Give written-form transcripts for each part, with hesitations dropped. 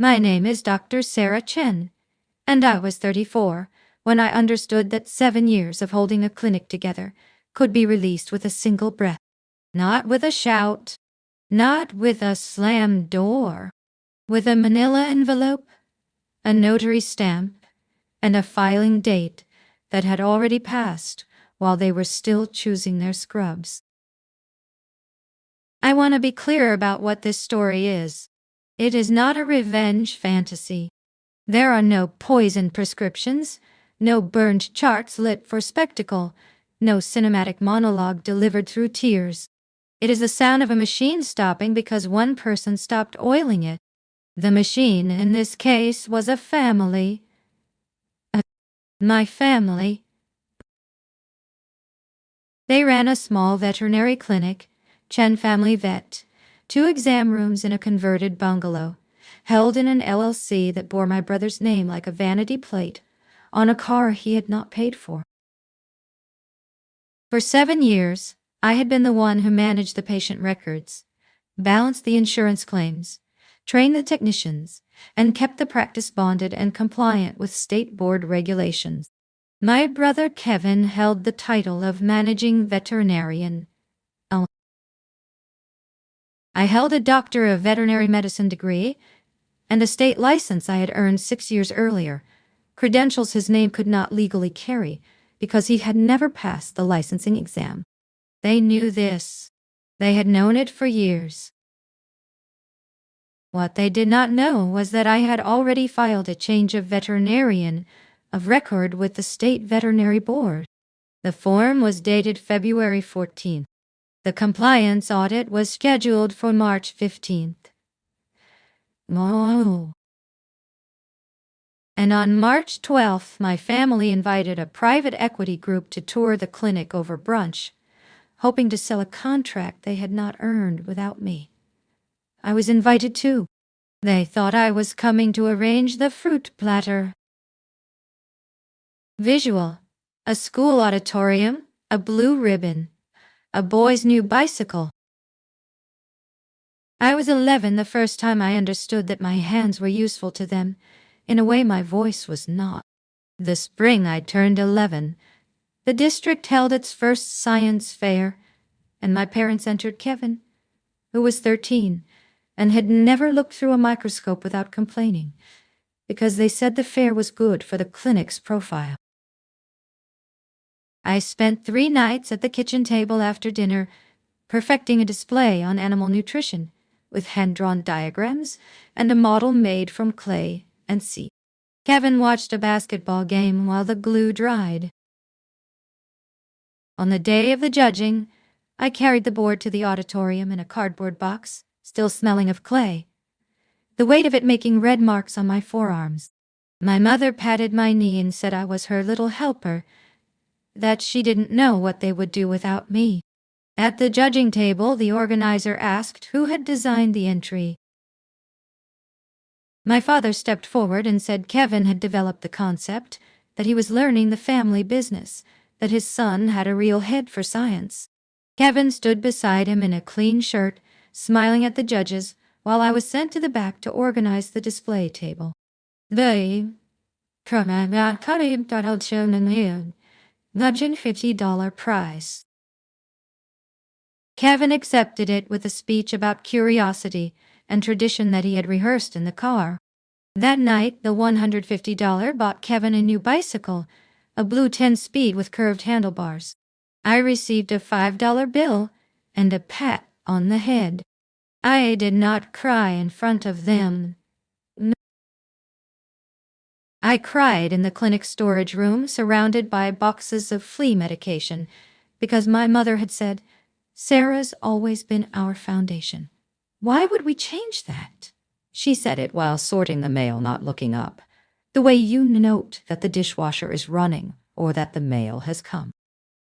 My name is Dr. Sarah Chen, and I was 34 when I understood that 7 years of holding a clinic together could be released with a single breath. Not with a shout, not with a slammed door, with a manila envelope, a notary stamp, and a filing date that had already passed while they were still choosing their scrubs. I want to be clear about what this story is. It is not a revenge fantasy. There are no poison prescriptions, no burned charts lit for spectacle, no cinematic monologue delivered through tears. It is the sound of a machine stopping because one person stopped oiling it. The machine, in this case, was a family. My family. They ran a small veterinary clinic, Chen Family Vet, 2 exam rooms in a converted bungalow, held in an LLC that bore my brother's name like a vanity plate on a car he had not paid for. For 7 years, I had been the one who managed the patient records, balanced the insurance claims, trained the technicians, and kept the practice bonded and compliant with state board regulations. My brother Kevin held the title of managing veterinarian. I held a Doctor of Veterinary Medicine degree and a state license I had earned 6 years earlier, credentials his name could not legally carry because he had never passed the licensing exam. They knew this. They had known it for years. What they did not know was that I had already filed a change of veterinarian of record with the State Veterinary Board. The form was dated February 14th. The compliance audit was scheduled for March 15th. And on March 12th, my family invited a private equity group to tour the clinic over brunch, hoping to sell a contract they had not earned without me. I was invited too. They thought I was coming to arrange the fruit platter. Visual: a school auditorium, a blue ribbon, a boy's new bicycle. I was 11 the first time I understood that my hands were useful to them, in a way my voice was not. The spring I turned 11, the district held its first science fair, and my parents entered Kevin, who was 13, and had never looked through a microscope without complaining, because they said the fair was good for the clinic's profile. I spent 3 nights at the kitchen table after dinner, perfecting a display on animal nutrition, with hand-drawn diagrams and a model made from clay and seed. Kevin watched a basketball game while the glue dried. On the day of the judging, I carried the board to the auditorium in a cardboard box, still smelling of clay, the weight of it making red marks on my forearms. My mother patted my knee and said I was her little helper, that she didn't know what they would do without me. At the judging table, the organizer asked who had designed the entry. My father stepped forward and said Kevin had developed the concept, that he was learning the family business, that his son had a real head for science. Kevin stood beside him in a clean shirt, smiling at the judges, while I was sent to the back to organize the display table. The $150 prize. Kevin accepted it with a speech about curiosity and tradition that he had rehearsed in the car. That night, the $150 bought Kevin a new bicycle, a blue 10-speed with curved handlebars. I received a $5 bill and a pat on the head. I did not cry in front of them. I cried in the clinic storage room surrounded by boxes of flea medication because my mother had said, "Sarah's always been our foundation. Why would we change that?" She said it while sorting the mail, not looking up. The way you note that the dishwasher is running or that the mail has come.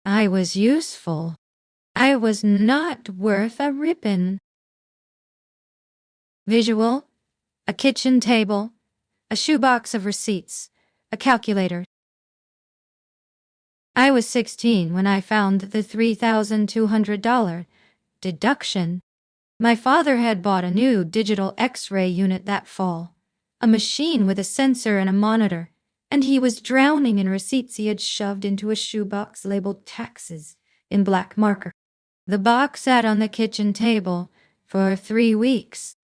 I was useful. I was not worth a ribbon. Visual: a kitchen table, a shoebox of receipts, a calculator. I was 16 when I found the $3,200 deduction. My father had bought a new digital X-ray unit that fall, a machine with a sensor and a monitor, and he was drowning in receipts he had shoved into a shoebox labeled taxes in black marker. The box sat on the kitchen table for 3 weeks.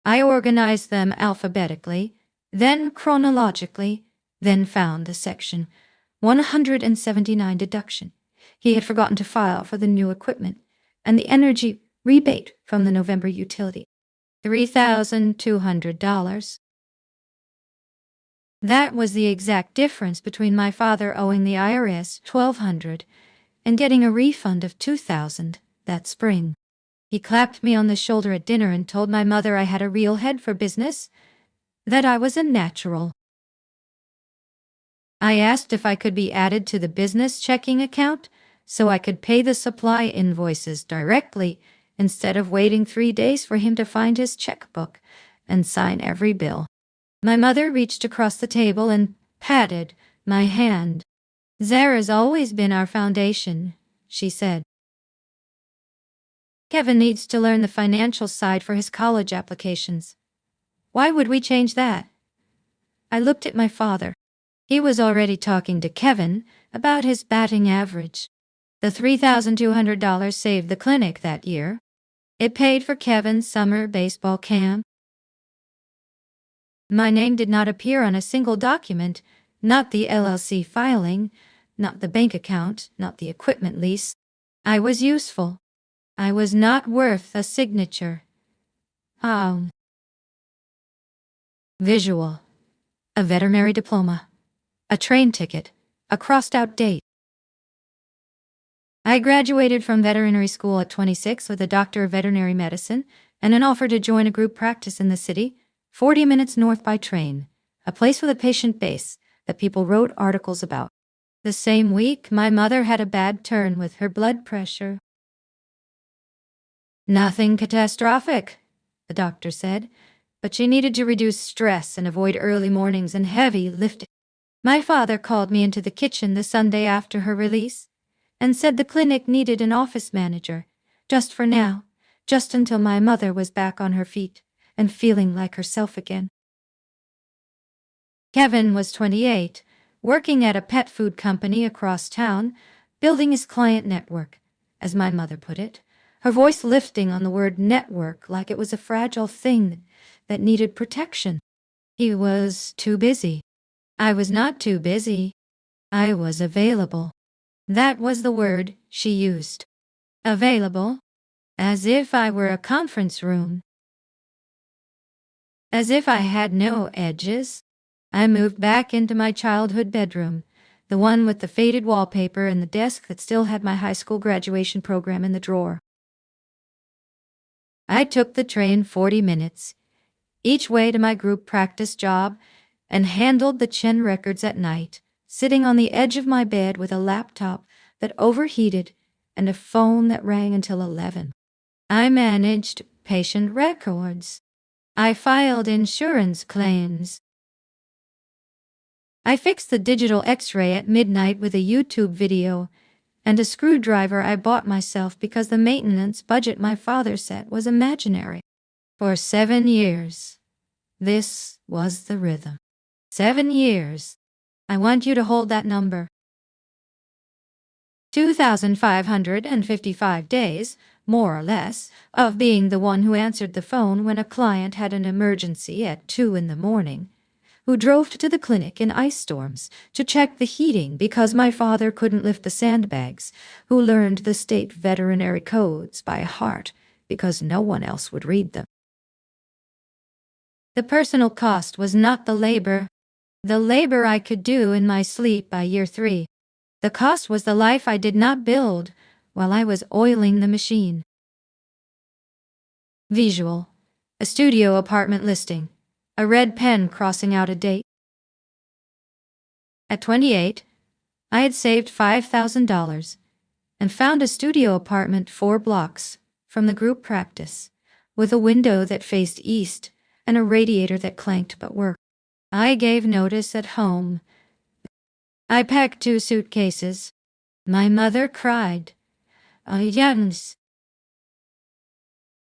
I organized them alphabetically, then chronologically, then found the section 179 deduction. He had forgotten to file for the new equipment and the energy rebate from the November utility. $3,200. That was the exact difference between my father owing the IRS $1,200 and getting a refund of $2,000 that spring. He clapped me on the shoulder at dinner and told my mother I had a real head for business, that I was a natural. I asked if I could be added to the business checking account so I could pay the supply invoices directly instead of waiting 3 days for him to find his checkbook and sign every bill. My mother reached across the table and patted my hand. "Zara's always been our foundation," she said. "Kevin needs to learn the financial side for his college applications. Why would we change that?" I looked at my father. He was already talking to Kevin about his batting average. The $3,200 saved the clinic that year. It paid for Kevin's summer baseball camp. My name did not appear on a single document, not the LLC filing, not the bank account, not the equipment lease. I was useful. I was not worth a signature. Visual. A veterinary diploma. A train ticket. A crossed-out date. I graduated from veterinary school at 26 with a doctor of veterinary medicine and an offer to join a group practice in the city, 40 minutes north by train, a place with a patient base that people wrote articles about. The same week, my mother had a bad turn with her blood pressure. "Nothing catastrophic," the doctor said, but she needed to reduce stress and avoid early mornings and heavy lifting. My father called me into the kitchen the Sunday after her release and said the clinic needed an office manager, just for now, just until my mother was back on her feet and feeling like herself again. Kevin was 28, working at a pet food company across town, building his client network, as my mother put it, her voice lifting on the word network like it was a fragile thing that needed protection. He was too busy. I was not too busy. I was available. That was the word she used. Available. As if I were a conference room. As if I had no edges. I moved back into my childhood bedroom, the one with the faded wallpaper and the desk that still had my high school graduation program in the drawer. I took the train 40 minutes, each way to my group practice job, and handled the Chen records at night, sitting on the edge of my bed with a laptop that overheated and a phone that rang until 11. I managed patient records. I filed insurance claims. I fixed the digital X-ray at midnight with a YouTube video and a screwdriver I bought myself because the maintenance budget my father set was imaginary. For 7 years, this was the rhythm. 7 years. I want you to hold that number. 2,555 days, more or less, of being the one who answered the phone when a client had an emergency at 2 in the morning, who drove to the clinic in ice storms to check the heating because my father couldn't lift the sandbags, who learned the state veterinary codes by heart because no one else would read them. The personal cost was not the labor I could do in my sleep by year 3. The cost was the life I did not build while I was oiling the machine. Visual. A studio apartment listing. A red pen crossing out a date. At 28, I had saved $5,000 and found a studio apartment 4 blocks from the group practice, with a window that faced east and a radiator that clanked but worked. I gave notice at home. I packed 2 suitcases. My mother cried. Yes.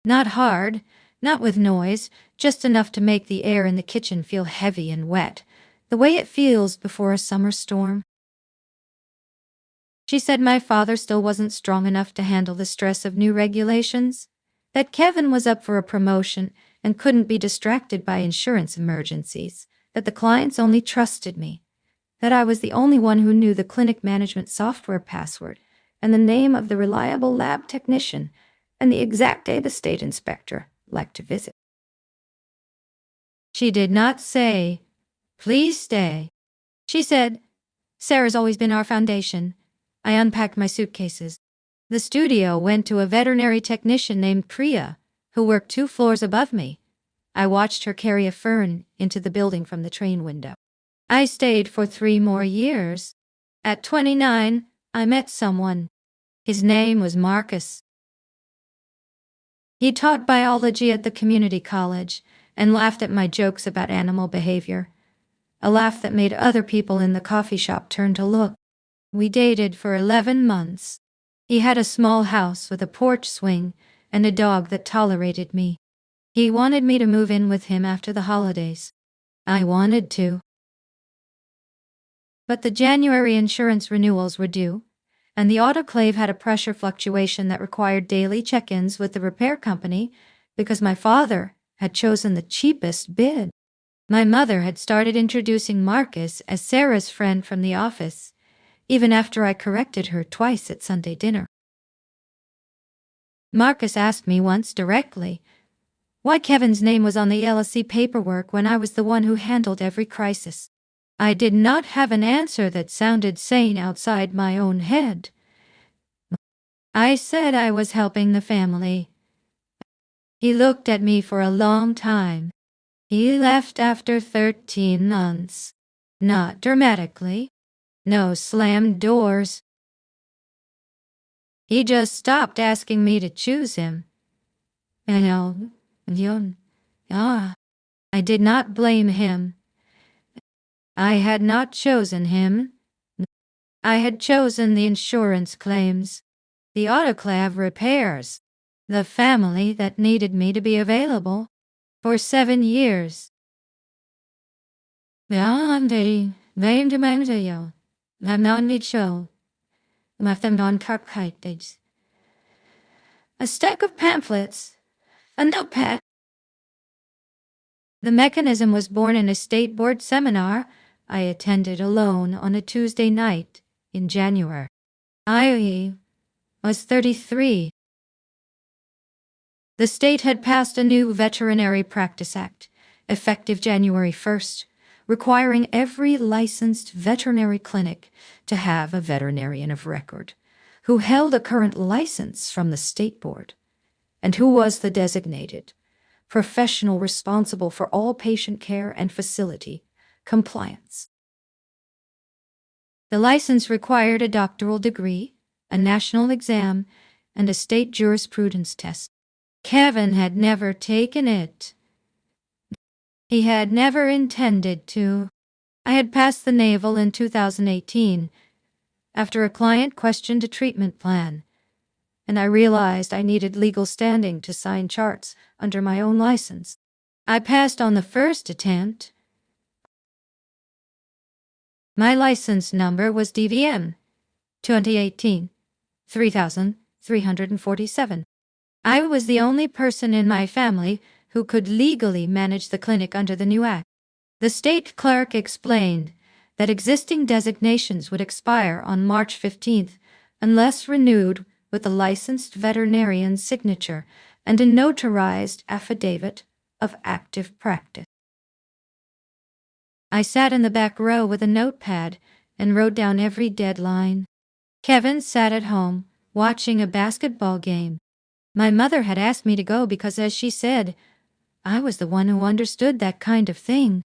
Not hard, Not with noise, just enough to make the air in the kitchen feel heavy and wet, the way it feels before a summer storm. She said my father still wasn't strong enough to handle the stress of new regulations, that Kevin was up for a promotion and couldn't be distracted by insurance emergencies, that the clients only trusted me, that I was the only one who knew the clinic management software password and the name of the reliable lab technician and the exact day the state inspector liked to visit. She did not say, "Please stay." She said, "Sarah's always been our foundation." I unpacked my suitcases. The studio went to a veterinary technician named Priya, who worked 2 floors above me. I watched her carry a fern into the building from the train window. I stayed for 3 more years. At 29, I met someone. His name was Marcus. He taught biology at the community college and laughed at my jokes about animal behavior, a laugh that made other people in the coffee shop turn to look. We dated for 11 months. He had a small house with a porch swing and a dog that tolerated me. He wanted me to move in with him after the holidays. I wanted to. But the January insurance renewals were due, and the autoclave had a pressure fluctuation that required daily check-ins with the repair company because my father had chosen the cheapest bid. My mother had started introducing Marcus as Sarah's friend from the office, even after I corrected her twice at Sunday dinner. Marcus asked me once directly why Kevin's name was on the LSE paperwork when I was the one who handled every crisis. I did not have an answer that sounded sane outside my own head. I said I was helping the family. He looked at me for a long time. He left after 13 months. Not dramatically. No slammed doors. He just stopped asking me to choose him. I did not blame him. I had not chosen him. I had chosen the insurance claims, the autoclave repairs, the family that needed me to be available for 7 years. A stack of pamphlets, a notepad. The mechanism was born in a state board seminar I attended alone on a Tuesday night in January. I was 33. The state had passed a new Veterinary Practice Act, effective January 1st, requiring every licensed veterinary clinic to have a veterinarian of record, who held a current license from the state board, and who was the designated professional responsible for all patient care and facility compliance. The license required a doctoral degree, a national exam, and a state jurisprudence test. Kevin had never taken it. He had never intended to. I had passed the naval in 2018 after a client questioned a treatment plan, and I realized I needed legal standing to sign charts under my own license. I passed on the first attempt. My license number was DVM 2018 3347. I was the only person in my family who could legally manage the clinic under the new act. The state clerk explained that existing designations would expire on March 15th unless renewed with a licensed veterinarian's signature and a notarized affidavit of active practice. I sat in the back row with a notepad and wrote down every deadline. Kevin sat at home, watching a basketball game. My mother had asked me to go because, as she said, I was the one who understood that kind of thing.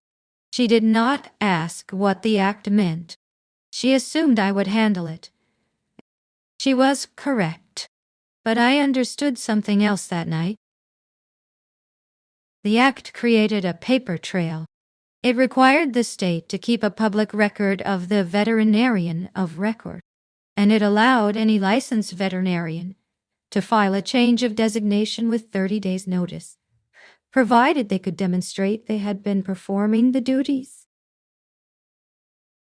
She did not ask what the act meant. She assumed I would handle it. She was correct. But I understood something else that night. The act created a paper trail. It required the state to keep a public record of the veterinarian of record, and it allowed any licensed veterinarian to file a change of designation with 30 days' notice. provided they could demonstrate they had been performing the duties.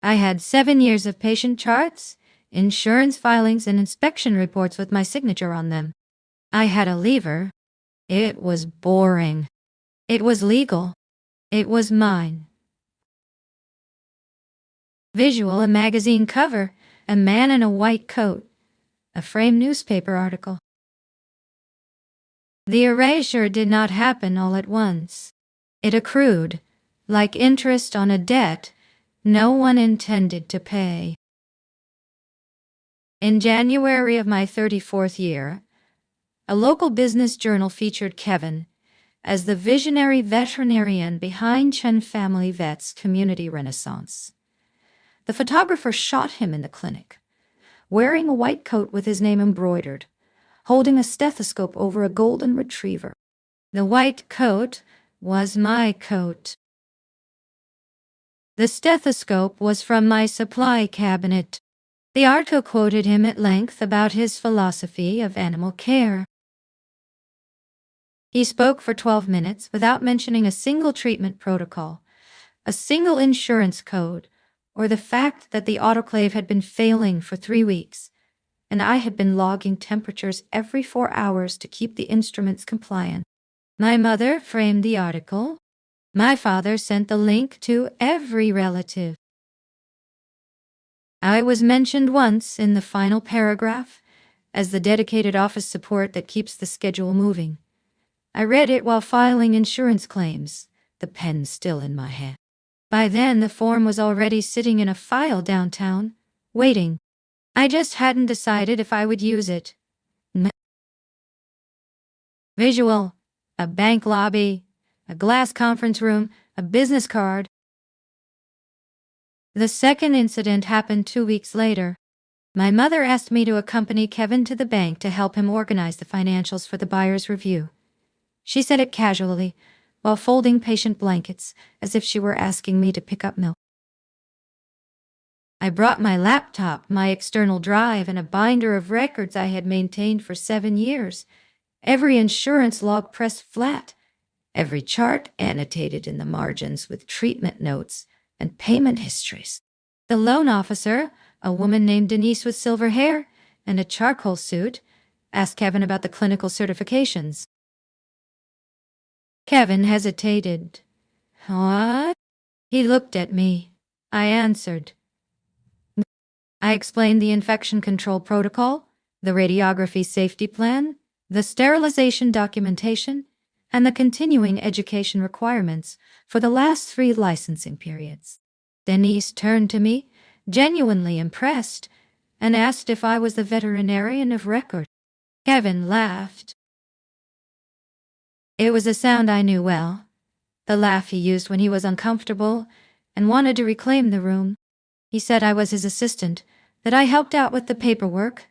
I had 7 years of patient charts, insurance filings, and inspection reports with my signature on them. I had a lever. It was boring. It was legal. It was mine. Visual, a magazine cover, a man in a white coat, a framed newspaper article. The erasure did not happen all at once. It accrued, like interest on a debt no one intended to pay. In January of my 34th year, a local business journal featured Kevin as the visionary veterinarian behind Chen Family Vet's community renaissance. The photographer shot him in the clinic, wearing a white coat with his name embroidered, holding a stethoscope over a golden retriever. The white coat was my coat. The stethoscope was from my supply cabinet. The article quoted him at length about his philosophy of animal care. He spoke for 12 minutes without mentioning a single treatment protocol, a single insurance code, or the fact that the autoclave had been failing for 3 weeks, and I had been logging temperatures every 4 hours to keep the instruments compliant. My mother framed the article. My father sent the link to every relative. I was mentioned once in the final paragraph as the dedicated office support that keeps the schedule moving. I read it while filing insurance claims, the pen still in my hand. By then, the form was already sitting in a file downtown, waiting. I just hadn't decided if I would use it. Visual, a bank lobby, a glass conference room, a business card. The second incident happened 2 weeks later. My mother asked me to accompany Kevin to the bank to help him organize the financials for the buyer's review. She said it casually, while folding patient blankets, as if she were asking me to pick up milk. I brought my laptop, my external drive, and a binder of records I had maintained for 7 years. Every insurance log pressed flat, every chart annotated in the margins with treatment notes and payment histories. The loan officer, a woman named Denise with silver hair and a charcoal suit, asked Kevin about the clinical certifications. Kevin hesitated. What? He looked at me. I answered. I explained the infection control protocol, the radiography safety plan, the sterilization documentation, and the continuing education requirements for the last 3 licensing periods. Denise turned to me, genuinely impressed, and asked if I was the veterinarian of record. Kevin laughed. It was a sound I knew well, the laugh he used when he was uncomfortable and wanted to reclaim the room. He said I was his assistant, that I helped out with the paperwork,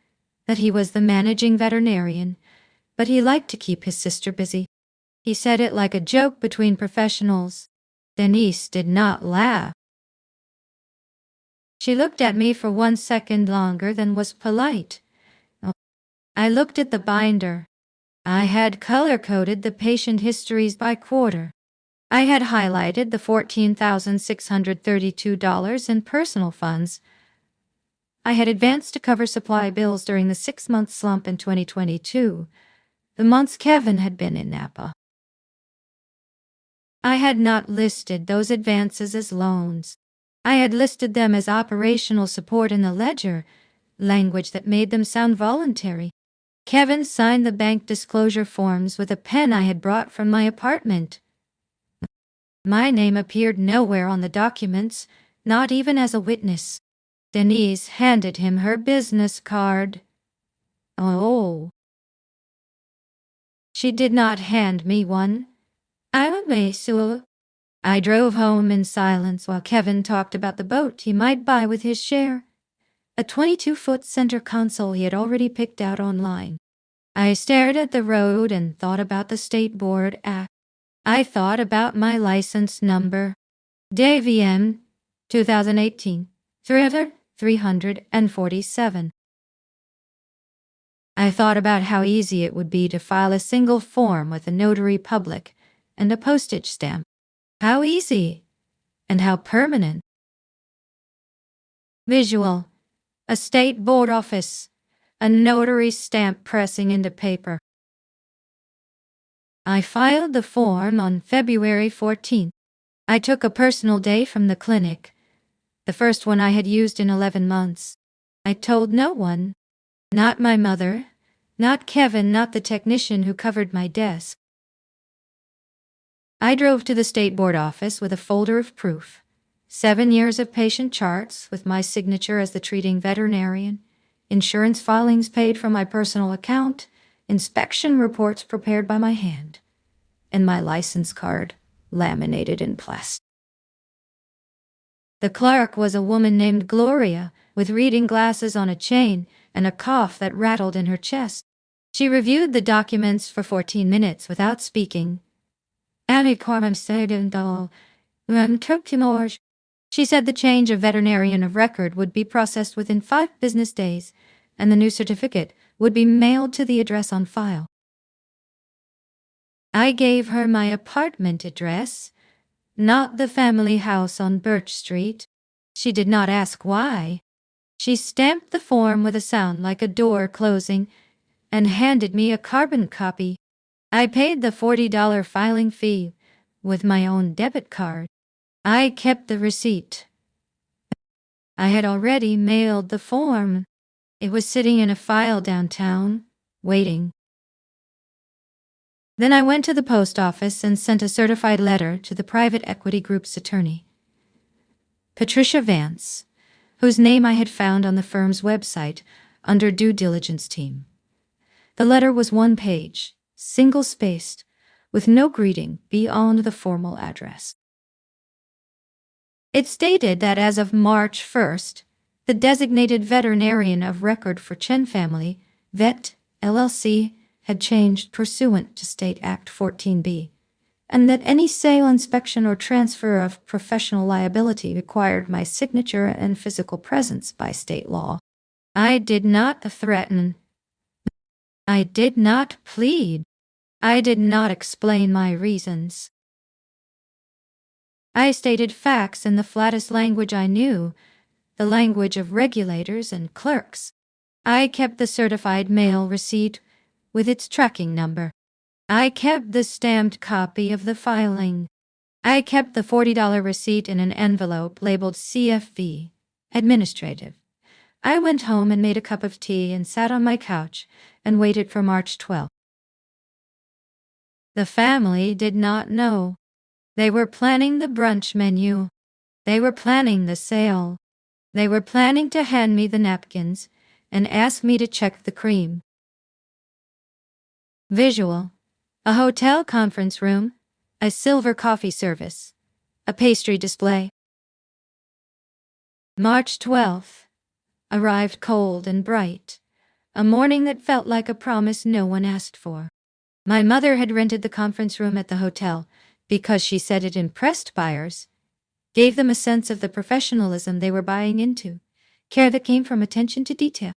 that he was the managing veterinarian, but he liked to keep his sister busy. He said it like a joke between professionals. Denise did not laugh. She looked at me for 1 second longer than was polite. I looked at the binder. I had color-coded the patient histories by quarter. I had highlighted the $14,632 in personal funds I had advanced to cover supply bills during the 6-month slump in 2022, the months Kevin had been in Napa. I had not listed those advances as loans. I had listed them as operational support in the ledger, language that made them sound voluntary. Kevin signed the bank disclosure forms with a pen I had brought from my apartment. My name appeared nowhere on the documents, not even as a witness. Denise handed him her business card. Oh. She did not hand me one. I drove home in silence while Kevin talked about the boat he might buy with his share, a 22-foot center console he had already picked out online. I stared at the road and thought about the State Board Act. I thought about my license number. DVM 2018 347. I thought about how easy it would be to file a single form with a notary public and a postage stamp. How easy and how permanent. Visual. A state board office. A notary stamp pressing into paper. I filed the form on February 14th. I took a personal day from the clinic, the first one I had used in 11 months. I told no one, not my mother, not Kevin, not the technician who covered my desk. I drove to the state board office with a folder of proof, 7 years of patient charts with my signature as the treating veterinarian, insurance filings paid from my personal account, inspection reports prepared by my hand, and my license card laminated in plastic. The clerk was a woman named Gloria, with reading glasses on a chain and a cough that rattled in her chest. She reviewed the documents for 14 minutes without speaking. She said the change of veterinarian of record would be processed within 5 business days, and the new certificate would be mailed to the address on file. I gave her my apartment address, not the family house on Birch Street. She did not ask why. She stamped the form with a sound like a door closing and handed me a carbon copy. I paid the $40 filing fee with my own debit card. I kept the receipt. I had already mailed the form. It was sitting in a file downtown, waiting. Then I went to the post office and sent a certified letter to the private equity group's attorney, Patricia Vance, whose name I had found on the firm's website under due diligence team. The letter was 1 page, single-spaced, with no greeting beyond the formal address. It stated that as of March 1st, the designated veterinarian of record for Chen Family, Vet, LLC, had changed pursuant to State Act 14B, and that any sale, inspection, or transfer of professional liability required my signature and physical presence by state law. I did not threaten. I did not plead. I did not explain my reasons. I stated facts in the flattest language I knew, the language of regulators and clerks. I kept the certified mail receipt with its tracking number. I kept the stamped copy of the filing. I kept the $40 receipt in an envelope labeled CFV, Administrative. I went home and made a cup of tea and sat on my couch and waited for March 12th. The family did not know. They were planning the brunch menu. They were planning the sale. They were planning to hand me the napkins and ask me to check the cream. Visual. A hotel conference room, a silver coffee service, a pastry display. March 12th. Arrived cold and bright, a morning that felt like a promise no one asked for. My mother had rented the conference room at the hotel because she said it impressed buyers, gave them a sense of the professionalism they were buying into, care that came from attention to detail.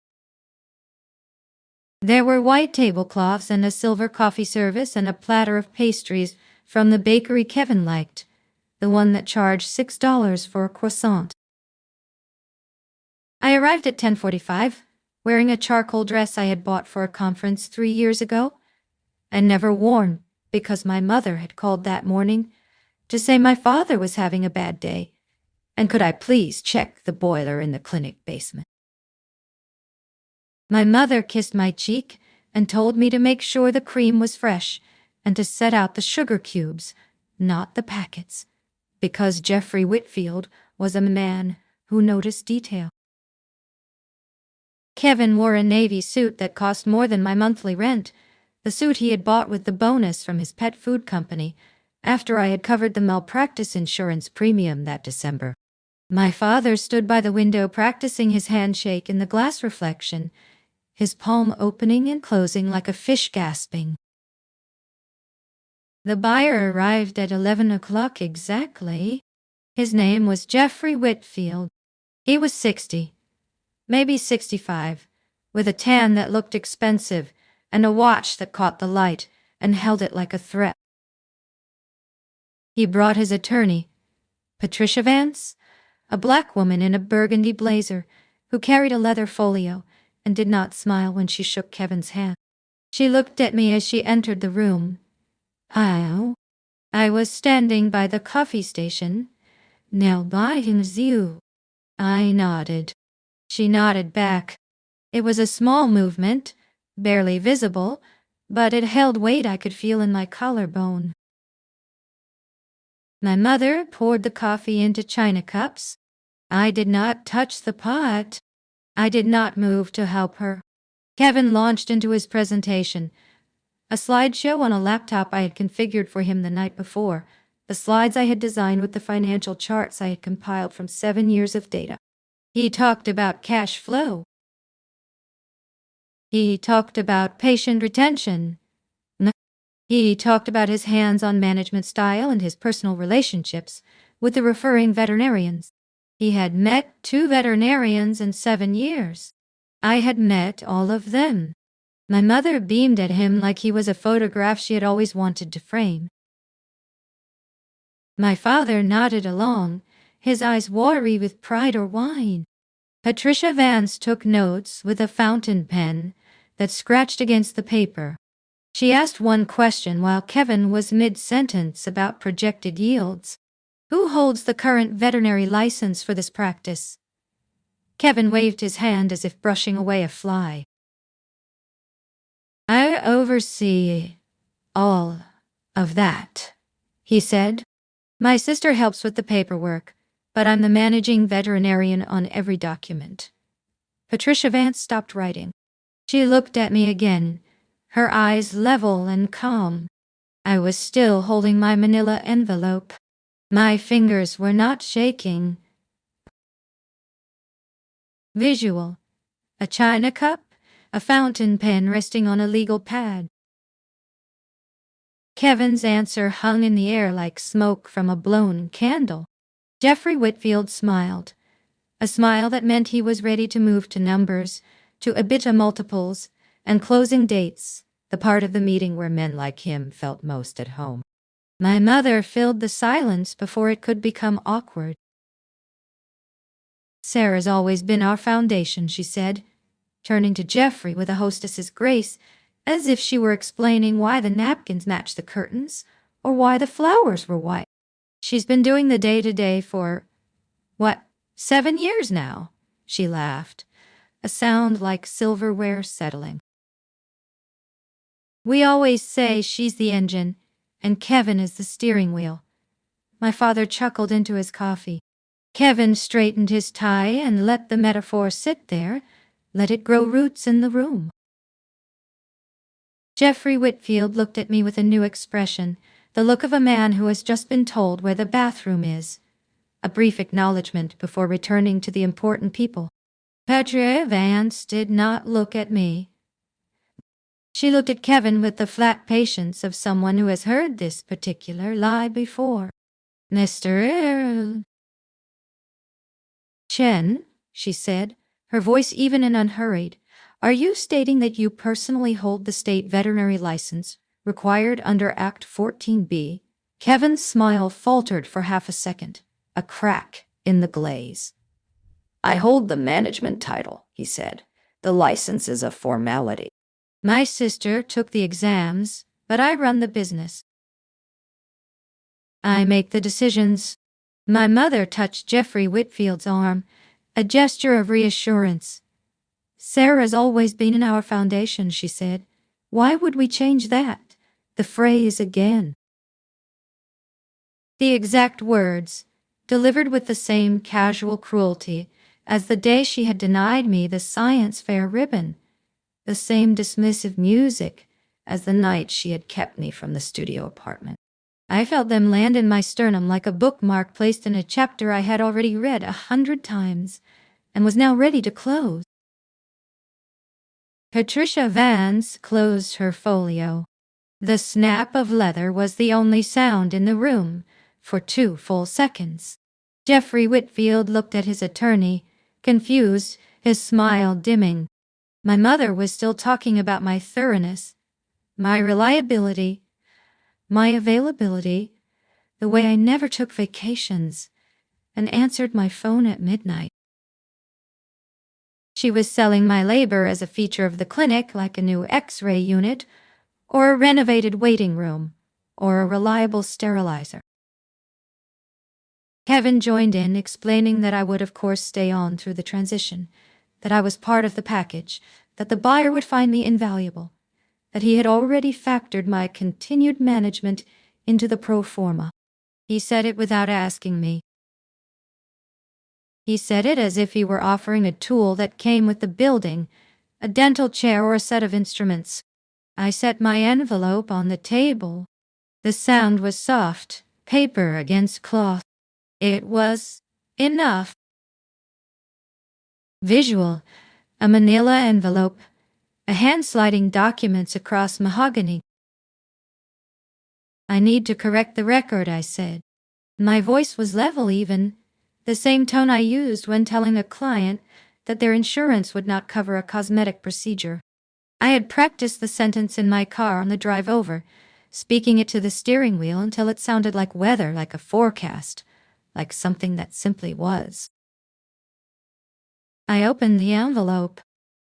There were white tablecloths and a silver coffee service and a platter of pastries from the bakery Kevin liked, the one that charged $6 for a croissant. I arrived at 10:45, wearing a charcoal dress I had bought for a conference 3 years ago, and never worn because my mother had called that morning to say my father was having a bad day, and could I please check the boiler in the clinic basement. My mother kissed my cheek and told me to make sure the cream was fresh and to set out the sugar cubes, not the packets, because Jeffrey Whitfield was a man who noticed detail. Kevin wore a navy suit that cost more than my monthly rent, the suit he had bought with the bonus from his pet food company after I had covered the malpractice insurance premium that December. My father stood by the window practicing his handshake in the glass reflection, his palm opening and closing like a fish gasping. The buyer arrived at 11 o'clock exactly. His name was Jeffrey Whitfield. He was 60, maybe 65, with a tan that looked expensive and a watch that caught the light and held it like a threat. He brought his attorney, Patricia Vance, a black woman in a burgundy blazer, who carried a leather folio and did not smile when she shook Kevin's hand. She looked at me as she entered the room. I was standing by the coffee station, now by you. I nodded. She nodded back. It was a small movement, barely visible, but it held weight I could feel in my collarbone. My mother poured the coffee into china cups. I did not touch the pot. I did not move to help her. Kevin launched into his presentation, a slideshow on a laptop I had configured for him the night before, the slides I had designed with the financial charts I had compiled from 7 years of data. He talked about cash flow. He talked about patient retention. He talked about his hands-on management style and his personal relationships with the referring veterinarians. He had met 2 veterinarians in 7 years. I had met all of them. My mother beamed at him like he was a photograph she had always wanted to frame. My father nodded along, his eyes watery with pride or wine. Patricia Vance took notes with a fountain pen that scratched against the paper. She asked one question while Kevin was mid-sentence about projected yields. Who holds the current veterinary license for this practice? Kevin waved his hand as if brushing away a fly. I oversee all of that, he said. My sister helps with the paperwork, but I'm the managing veterinarian on every document. Patricia Vance stopped writing. She looked at me again, her eyes level and calm. I was still holding my manila envelope. My fingers were not shaking. Visual. A china cup, a fountain pen resting on a legal pad. Kevin's answer hung in the air like smoke from a blown candle. Jeffrey Whitfield smiled, a smile that meant he was ready to move to numbers, to EBITDA multiples, and closing dates, the part of the meeting where men like him felt most at home. My mother filled the silence before it could become awkward. Sarah's always been our foundation, she said, turning to Jeffrey with a hostess's grace, as if she were explaining why the napkins matched the curtains or why the flowers were white. She's been doing the day-to-day for, 7 years now? She laughed, a sound like silverware settling. We always say she's the engine and Kevin is the steering wheel. My father chuckled into his coffee. Kevin straightened his tie and let the metaphor sit there, let it grow roots in the room. Jeffrey Whitfield looked at me with a new expression, the look of a man who has just been told where the bathroom is. A brief acknowledgement before returning to the important people. Patricia Vance did not look at me. She looked at Kevin with the flat patience of someone who has heard this particular lie before. Mr. Chen, she said, her voice even and unhurried, are you stating that you personally hold the state veterinary license required under Act 14B? Kevin's smile faltered for half a second, a crack in the glaze. I hold the management title, he said. The license is a formality. My sister took the exams, but I run the business. I make the decisions. My mother touched Jeffrey Whitfield's arm, a gesture of reassurance. Sarah's always been in our foundation, she said. Why would we change that? The phrase again. The exact words, delivered with the same casual cruelty as the day she had denied me the science fair ribbon, the same dismissive music as the night she had kept me from the studio apartment. I felt them land in my sternum like a bookmark placed in a chapter I had already read 100 times and was now ready to close. Patricia Vance closed her folio. The snap of leather was the only sound in the room for 2 full seconds. Jeffrey Whitfield looked at his attorney, confused, his smile dimming. My mother was still talking about my thoroughness, my reliability, my availability. the way I never took vacations, and answered my phone at midnight. She was selling my labor as a feature of the clinic, like a new X-ray unit, or a renovated waiting room, or a reliable sterilizer. Kevin joined in, explaining that I would of course stay on through the transition, that I was part of the package, that the buyer would find me invaluable, that he had already factored my continued management into the pro forma. He said it without asking me. He said it as if he were offering a tool that came with the building, a dental chair or a set of instruments. I set my envelope on the table. The sound was soft, paper against cloth. It was enough. Visual, a manila envelope, a hand sliding documents across mahogany. I need to correct the record, I said. My voice was level even, the same tone I used when telling a client that their insurance would not cover a cosmetic procedure. I had practiced the sentence in my car on the drive over, speaking it to the steering wheel until it sounded like weather, like a forecast, like something that simply was. I opened the envelope.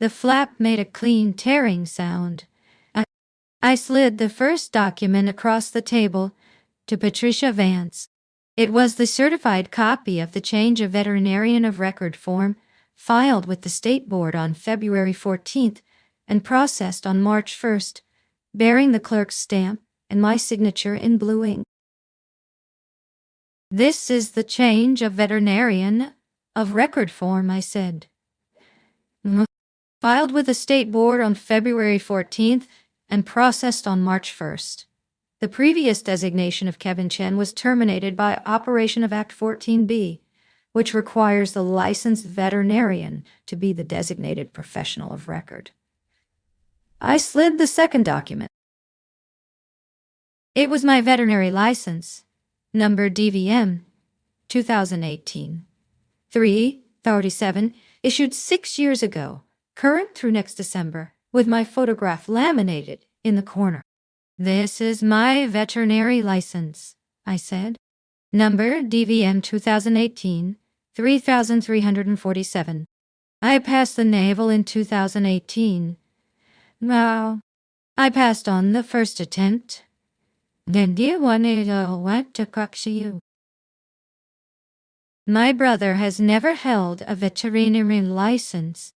The flap made a clean tearing sound. I slid the first document across the table to Patricia Vance. It was the certified copy of the change of veterinarian of record form, filed with the State Board on February 14th and processed on March 1st, bearing the clerk's stamp and my signature in blue ink. This is the change of veterinarian of record form, I said. Filed with the State Board on February 14th and processed on March 1st. The previous designation of Kevin Chen was terminated by operation of Act 14B, which requires the licensed veterinarian to be the designated professional of record. I slid the second document. It was my veterinary license, number DVM 2018 337, issued 6 years ago, current through next December, with my photograph laminated in the corner. This is my veterinary license, I said. Number DVM 2018 3347. I passed the naval in 2018. Now, I passed on the first attempt. Then do you want to coax you? My brother has never held a veterinary license.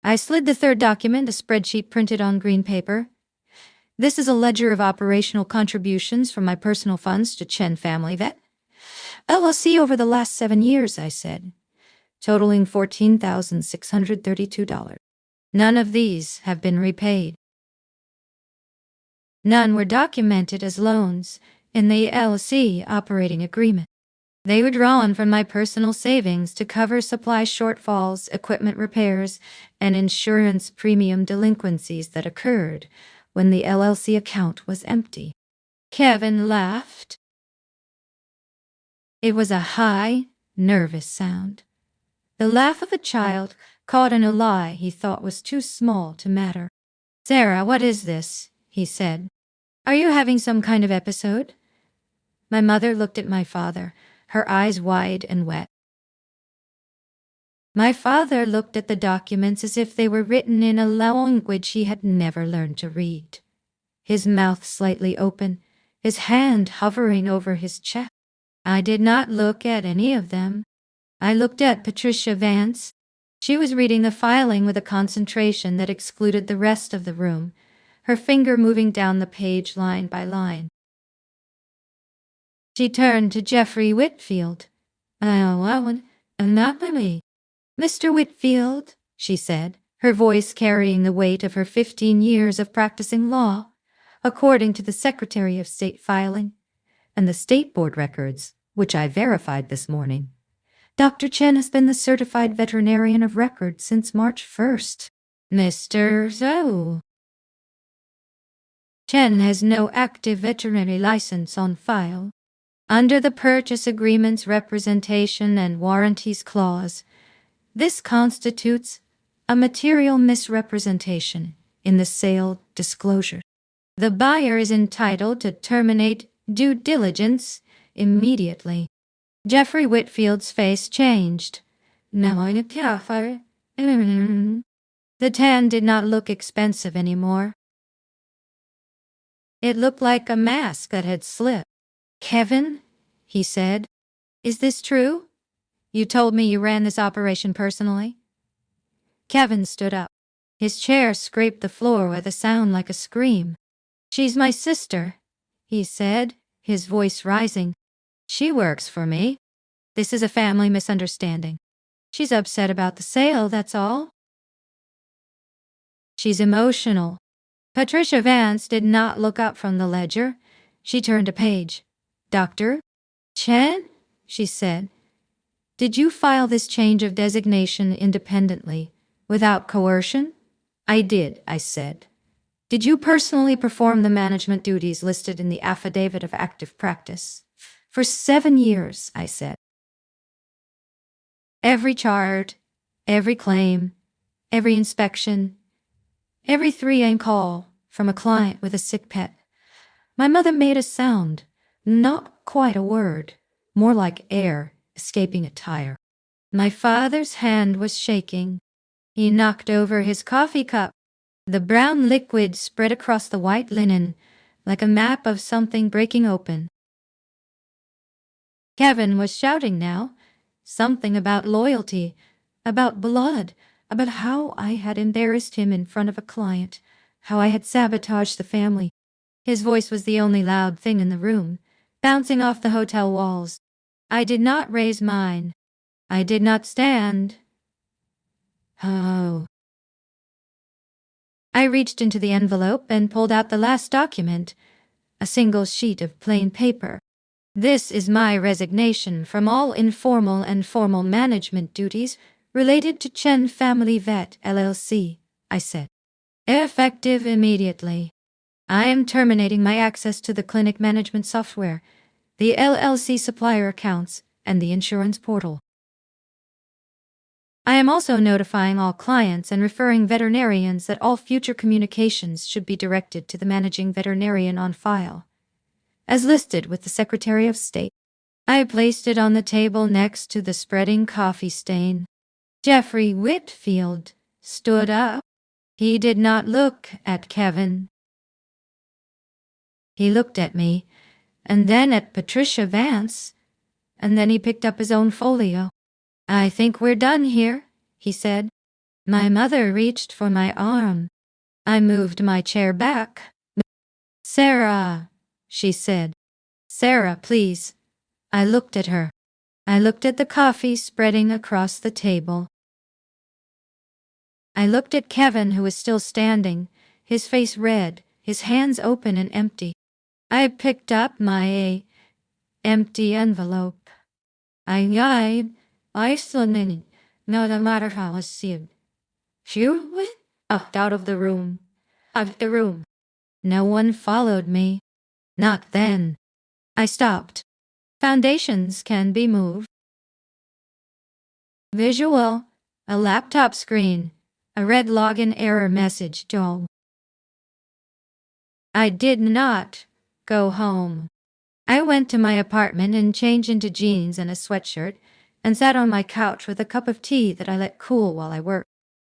I slid the third document, a spreadsheet printed on green paper. This is a ledger of operational contributions from my personal funds to Chen Family Vet LLC over the last 7 years, I said, totaling $14,632. None of these have been repaid. None were documented as loans in the LLC operating agreement. They were drawn from my personal savings to cover supply shortfalls, equipment repairs, and insurance premium delinquencies that occurred when the LLC account was empty. Kevin laughed. It was a high, nervous sound. The laugh of a child caught in a lie he thought was too small to matter. "Sarah, what is this?" he said. "Are you having some kind of episode?" My mother looked at my father, her eyes wide and wet. My father looked at the documents as if they were written in a language he had never learned to read. His mouth slightly open, his hand hovering over his chest. I did not look at any of them. I looked at Patricia Vance. She was reading the filing with a concentration that excluded the rest of the room, her finger moving down the page line by line. She turned to Jeffrey Whitfield. Not me. "Mr. Whitfield," she said, her voice carrying the weight of her 15 years of practicing law, according to the Secretary of State filing and the State Board records, which I verified this morning. "Dr. Chen has been the certified veterinarian of record since March 1st. Mr. Zhou Chen has no active veterinary license on file. Under the Purchase Agreement's Representation and Warranties Clause, this constitutes a material misrepresentation in the sale disclosure. The buyer is entitled to terminate due diligence immediately. Jeffrey Whitfield's face changed. Now I'm a cafer. The tan did not look expensive anymore. It looked like a mask that had slipped. Kevin, he said, is this true? You told me you ran this operation personally? Kevin stood up. His chair scraped the floor with a sound like a scream. She's my sister, he said, his voice rising. She works for me. This is a family misunderstanding. She's upset about the sale, that's all. She's emotional. Patricia Vance did not look up from the ledger. She turned a page. Dr. Chen, she said, did you file this change of designation independently, without coercion? I did, I said. Did you personally perform the management duties listed in the Affidavit of Active Practice? For 7 years, I said. Every chart, every claim, every inspection, every 3 AM call from a client with a sick pet. My mother made a sound, not quite a word, more like air escaping a tire. My father's hand was shaking. He knocked over his coffee cup. The brown liquid spread across the white linen, like a map of something breaking open. Kevin was shouting now, something about loyalty, about blood, about how I had embarrassed him in front of a client, how I had sabotaged the family. His voice was the only loud thing in the room, bouncing off the hotel walls. I did not raise mine. I did not stand. Oh. I reached into the envelope and pulled out the last document, a single sheet of plain paper. This is my resignation from all informal and formal management duties related to Chen Family Vet, LLC, I said. Effective immediately. I am terminating my access to the clinic management software, the LLC supplier accounts, and the insurance portal. I am also notifying all clients and referring veterinarians that all future communications should be directed to the managing veterinarian on file, as listed with the Secretary of State. I placed it on the table next to the spreading coffee stain. Jeffrey Whitfield stood up. He did not look at Kevin. He looked at me, and then at Patricia Vance, and then he picked up his own folio. I think we're done here, he said. My mother reached for my arm. I moved my chair back. Sarah, she said. Sarah, please. I looked at her. I looked at the coffee spreading across the table. I looked at Kevin, who was still standing, his face red, his hands open and empty. I picked up my empty envelope. I still no matter how I see. She went out of the room. No one followed me. Not then. I stopped. Foundations can be moved. Visual, a laptop screen, a red login error message. I did not go home. I went to my apartment and changed into jeans and a sweatshirt and sat on my couch with a cup of tea that I let cool while I worked.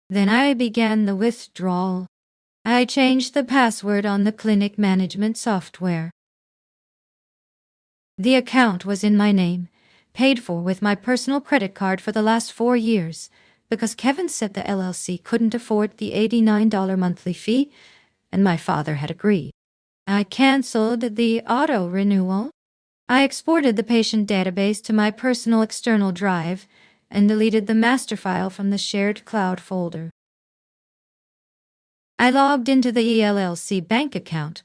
Then I began the withdrawal. I changed the password on the clinic management software. The account was in my name, paid for with my personal credit card for the last 4 years, because Kevin said the LLC couldn't afford the $89 monthly fee, and my father had agreed. I canceled the auto-renewal. I exported the patient database to my personal external drive and deleted the master file from the shared cloud folder. I logged into the ELLC bank account,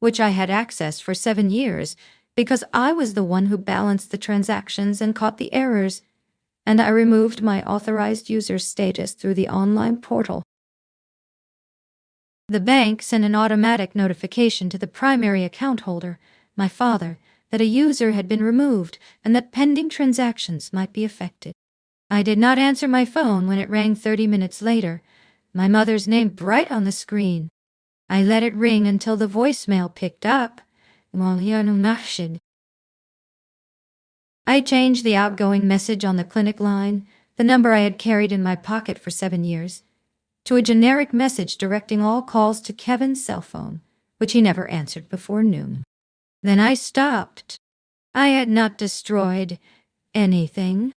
which I had accessed for 7 years because I was the one who balanced the transactions and caught the errors, and I removed my authorized user status through the online portal. The bank sent an automatic notification to the primary account holder, my father, that a user had been removed and that pending transactions might be affected. I did not answer my phone when it rang 30 minutes later, my mother's name bright on the screen. I let it ring until the voicemail picked up. I changed the outgoing message on the clinic line, the number I had carried in my pocket for 7 years, to a generic message directing all calls to Kevin's cell phone, which he never answered before noon. Then I stopped. I had not destroyed anything.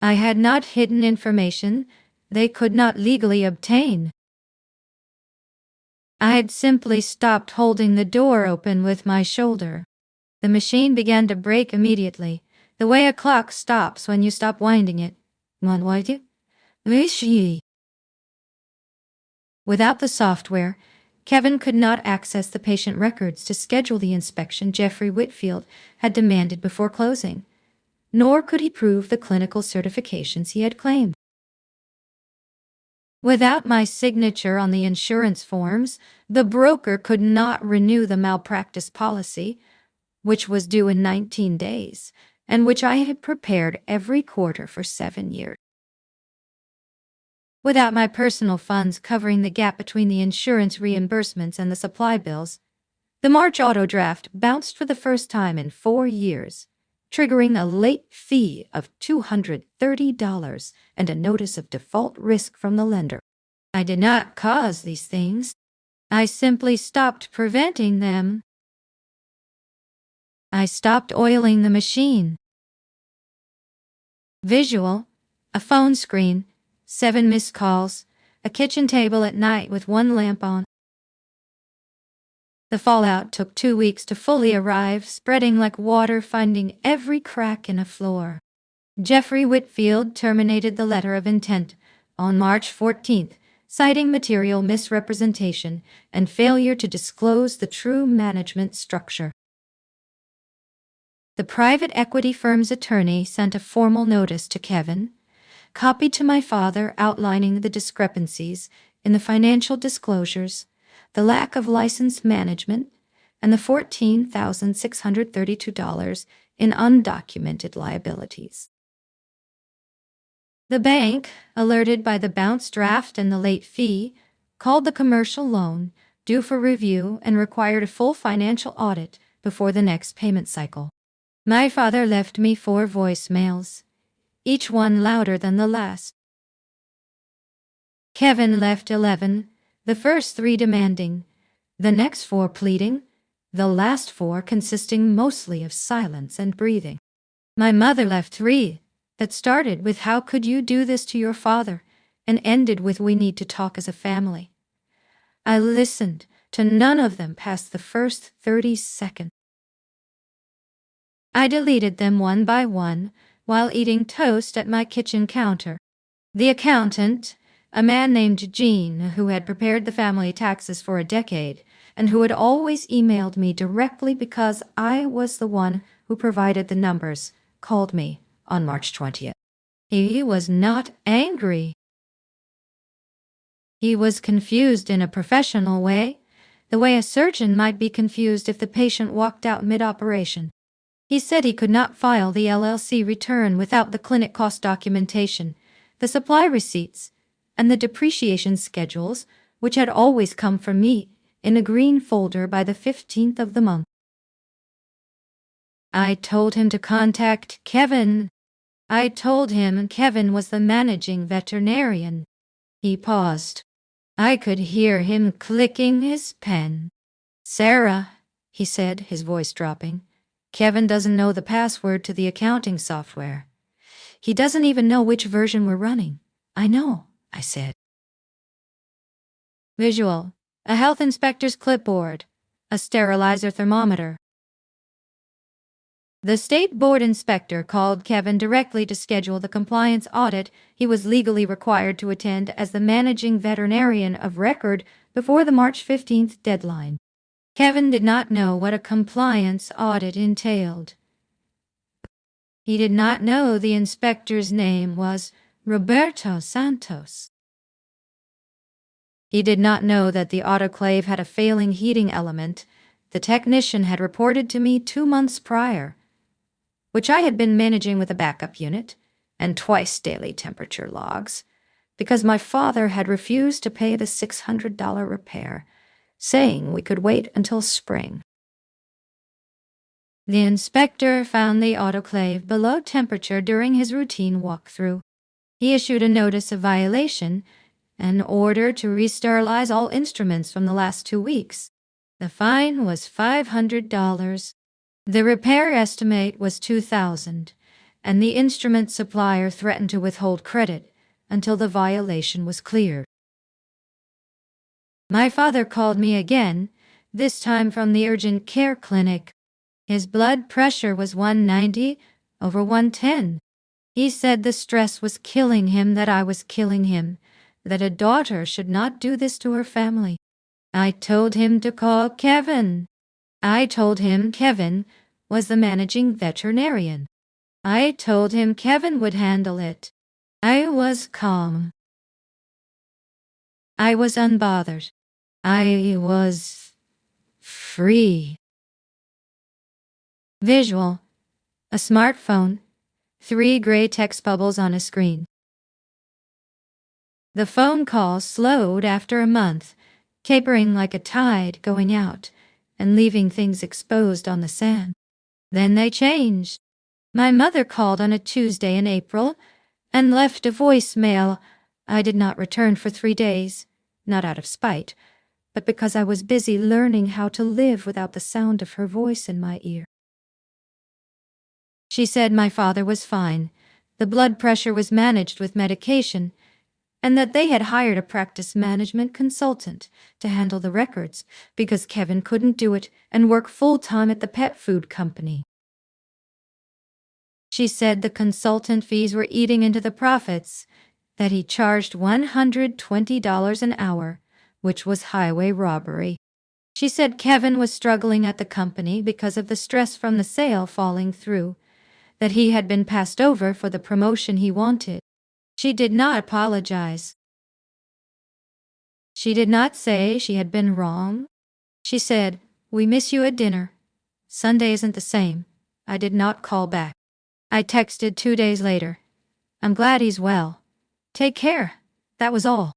I had not hidden information they could not legally obtain. I had simply stopped holding the door open with my shoulder. The machine began to break immediately, the way a clock stops when you stop winding it. Without the software, Kevin could not access the patient records to schedule the inspection Jeffrey Whitfield had demanded before closing, nor could he prove the clinical certifications he had claimed. Without my signature on the insurance forms, the broker could not renew the malpractice policy, which was due in 19 days, and which I had prepared every quarter for 7 years. Without my personal funds covering the gap between the insurance reimbursements and the supply bills, the March auto draft bounced for the first time in 4 years, triggering a late fee of $230 and a notice of default risk from the lender. I did not cause these things. I simply stopped preventing them. I stopped oiling the machine. Visual, a phone screen, 7 missed calls, a kitchen table at night with 1 lamp on. The fallout took 2 weeks to fully arrive, spreading like water, finding every crack in a floor. Jeffrey Whitfield terminated the letter of intent on March 14th, citing material misrepresentation and failure to disclose the true management structure. The private equity firm's attorney sent a formal notice to Kevin, copied to my father outlining the discrepancies in the financial disclosures, the lack of licensed management, and the $14,632 in undocumented liabilities. The bank, alerted by the bounce draft and the late fee, called the commercial loan due for review and required a full financial audit before the next payment cycle. My father left me 4 voicemails, each one louder than the last. Kevin left 11, the first 3 demanding, the next 4 pleading, the last 4 consisting mostly of silence and breathing. My mother left 3 that started with "How could you do this to your father?" and ended with "We need to talk as a family." I listened to none of them past the first 30 seconds. I deleted them one by one while eating toast at my kitchen counter. The accountant, a man named Gene who had prepared the family taxes for a decade and who had always emailed me directly because I was the one who provided the numbers, called me on March 20th. He was not angry. He was confused in a professional way, the way a surgeon might be confused if the patient walked out mid-operation. He said he could not file the LLC return without the clinic cost documentation, the supply receipts, and the depreciation schedules, which had always come from me in a green folder by the 15th of the month. I told him to contact Kevin. I told him Kevin was the managing veterinarian. He paused. I could hear him clicking his pen. "Sarah," he said, his voice dropping, "Kevin doesn't know the password to the accounting software. He doesn't even know which version we're running." "I know," I said. Visual, a health inspector's clipboard, a sterilizer thermometer. The state board inspector called Kevin directly to schedule the compliance audit he was legally required to attend as the managing veterinarian of record before the March 15th deadline. Kevin did not know what a compliance audit entailed. He did not know the inspector's name was Roberto Santos. He did not know that the autoclave had a failing heating element the technician had reported to me 2 months prior, which I had been managing with a backup unit and twice daily temperature logs, because my father had refused to pay the $600 repair, saying we could wait until spring. The inspector found the autoclave below temperature during his routine walkthrough. He issued a notice of violation and order to re-sterilize all instruments from the last 2 weeks. The fine was $500. The repair estimate was $2,000, and the instrument supplier threatened to withhold credit until the violation was cleared. My father called me again, this time from the urgent care clinic. His blood pressure was 190/110. He said the stress was killing him, that I was killing him, that a daughter should not do this to her family. I told him to call Kevin. I told him Kevin was the managing veterinarian. I told him Kevin would handle it. I was calm. I was unbothered. I was free. Visual. A smartphone. 3 gray text bubbles on a screen. The phone calls slowed after a month, capering like a tide going out and leaving things exposed on the sand. Then they changed. My mother called on a Tuesday in April and left a voicemail. I did not return for 3 days, not out of spite, but because I was busy learning how to live without the sound of her voice in my ear. She said my father was fine, the blood pressure was managed with medication, and that they had hired a practice management consultant to handle the records because Kevin couldn't do it and work full-time at the pet food company. She said the consultant fees were eating into the profits, that he charged $120 an hour, which was highway robbery. She said Kevin was struggling at the company because of the stress from the sale falling through, that he had been passed over for the promotion he wanted. She did not apologize. She did not say she had been wrong. She said, "We miss you at dinner. Sunday isn't the same." I did not call back. I texted 2 days later. "I'm glad he's well. Take care." That was all.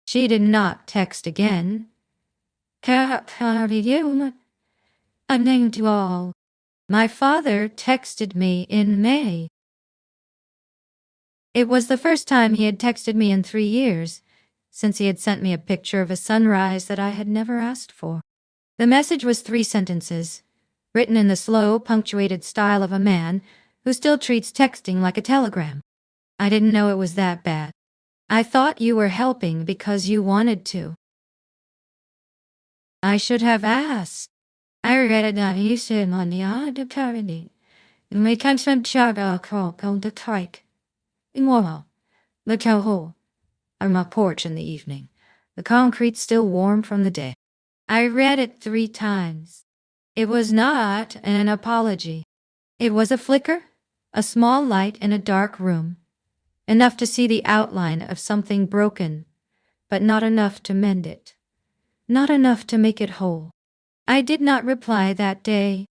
She did not text again. I'm named you all. My father texted me in May. It was the first time he had texted me in 3 years, since he had sent me a picture of a sunrise that I had never asked for. The message was 3 sentences, written in the slow, punctuated style of a man who still treats texting like a telegram. I didn't know it was that bad. I thought you were helping because you wanted to. I should have asked. I regretted that he said on the other parody. It may come from Chava on the trike. Immoral. The cow on my porch in the evening. The concrete still warm from the day. I read it 3 times. It was not an apology. It was a flicker, a small light in a dark room, enough to see the outline of something broken, but not enough to mend it, not enough to make it whole. I did not reply that day.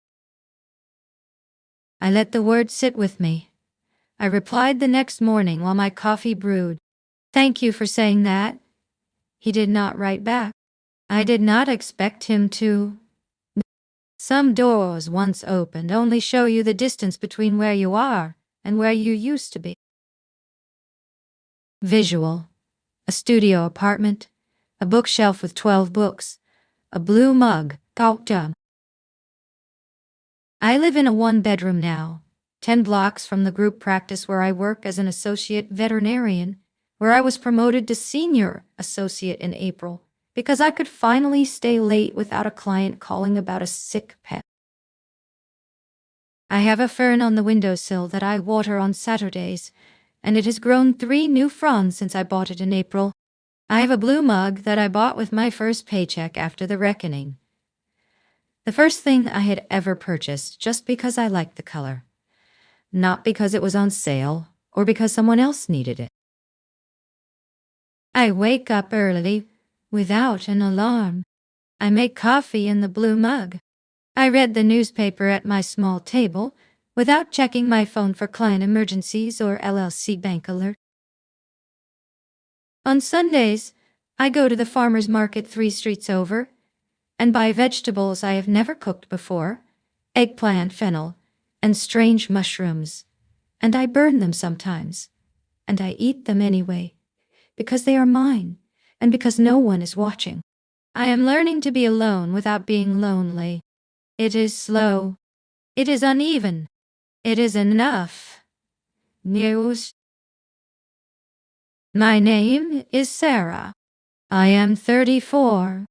I let the words sit with me. I replied the next morning while my coffee brewed. "Thank you for saying that." He did not write back. I did not expect him to. Some doors once opened only show you the distance between where you are and where you used to be. Visual. A studio apartment, a bookshelf with 12 books, a blue mug, I live in a 1-bedroom now, 10 blocks from the group practice where I work as an associate veterinarian, where I was promoted to senior associate in April because I could finally stay late without a client calling about a sick pet. I have a fern on the windowsill that I water on Saturdays, and it has grown 3 new fronds since I bought it in April. I have a blue mug that I bought with my first paycheck after the reckoning. The first thing I had ever purchased just because I liked the color, not because it was on sale or because someone else needed it. I wake up early without an alarm. I make coffee in the blue mug. I read the newspaper at my small table without checking my phone for client emergencies or LLC bank alert. On Sundays, I go to the farmer's market 3 streets over and buy vegetables I have never cooked before eggplant, fennel, and strange mushrooms, and I burn them sometimes, and I eat them anyway, because they are mine, and because no one is watching. I am learning to be alone without being lonely. It is slow. It is uneven. It is enough. News. My name is Sarah. I am 34.